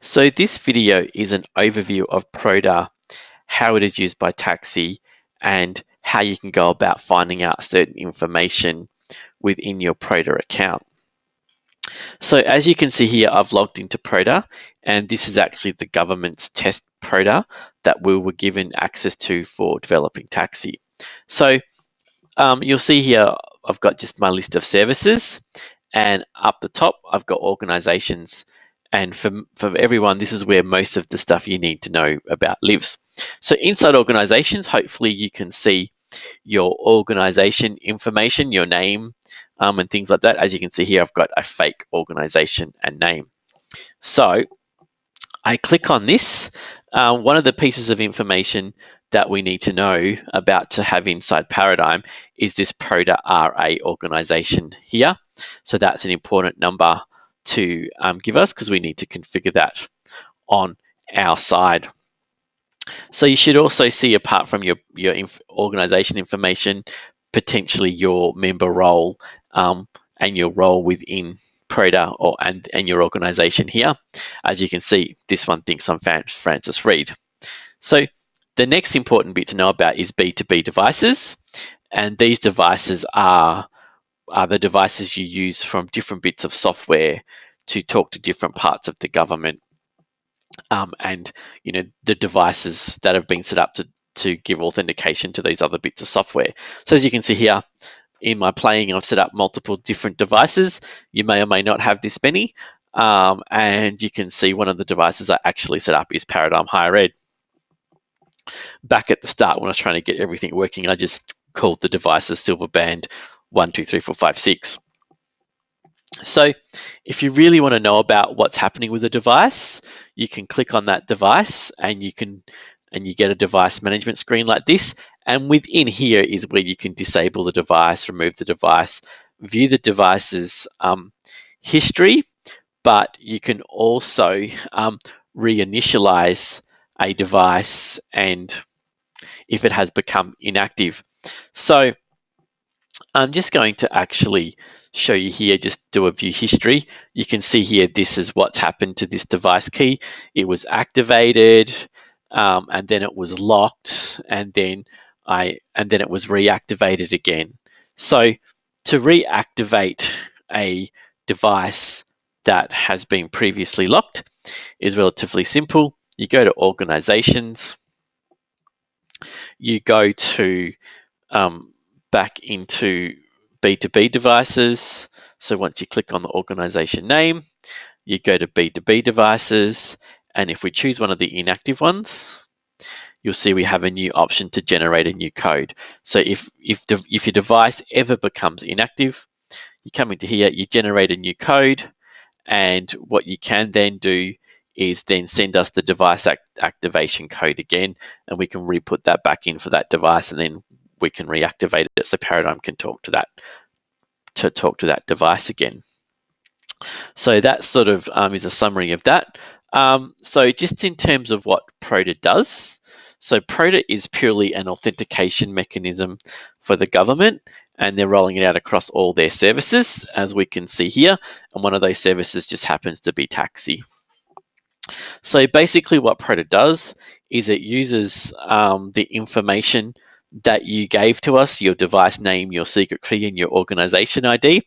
So this video is an overview of PRODA, how it is used by taxi, and how you can go about finding out certain information within your PRODA account. So as you can see here, I've logged into PRODA, and this is actually the government's test PRODA that we were given access to for developing taxi. So you'll see here, I've got just my list of services, and up the top, I've got organizations. And for everyone, this is where most of the stuff you need to know about lives. So inside organizations, hopefully you can see your organization information, your name, and things like that. As you can see here, I've got a fake organization and name. So I click on this. One of the pieces of information that we need to know about to have inside Paradigm is this PRODA RA organization here. So that's an important number to give us because we need to configure that on our side. So you should also see, apart from your organization information, potentially your member role and your role within PRODA and your organization here. As you can see, this one thinks I'm Francis Reed. So the next important bit to know about is B2B devices, and these devices are the devices you use from different bits of software to talk to different parts of the government, and the devices that have been set up to give authentication to these other bits of software. So as you can see here, in my playing, I've set up multiple different devices. You may or may not have this many, and you can see one of the devices I actually set up is Paradigm Higher Ed. Back at the start, when I was trying to get everything working, I just called the devices Silver Band 1, 2, 3, 4, 5, 6. So if you really want to know about what's happening with a device, you can click on that device and you get a device management screen like this. And within here is where you can disable the device, remove the device, view the device's history, but you can also reinitialize a device and if it has become inactive. So I'm just going to actually show you here, just do a view history. You can see here, this is what's happened to this device key. It was activated, and then it was locked, and then it was reactivated again. So to reactivate a device that has been previously locked is relatively simple. You go to organizations, you go to back into B2B devices. So once you click on the organization name, you go to B2B devices, and if we choose one of the inactive ones, you'll see we have a new option to generate a new code. So if your device ever becomes inactive, you come into here, you generate a new code, and what you can then do is then send us the device activation code again, and we can re-put that back in for that device, and then we can reactivate it so Paradigm can talk to that device again. So that sort of is a summary of that. So just in terms of what PRODA does, so PRODA is purely an authentication mechanism for the government, and they're rolling it out across all their services, as we can see here, and one of those services just happens to be taxi. So basically what PRODA does is it uses the information that you gave to us, your device name, your secret key, and your organization ID.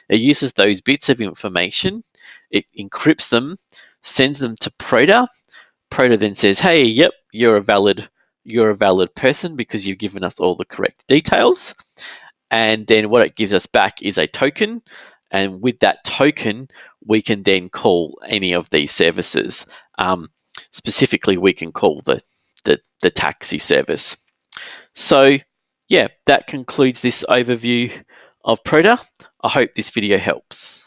It uses those bits of information, it encrypts them, sends them to PRODA. PRODA then says, hey, yep, you're a valid person because you've given us all the correct details. And then what it gives us back is a token. And with that token, we can then call any of these services. Specifically, we can call the taxi service. So yeah, that concludes this overview of PRODA. I hope this video helps.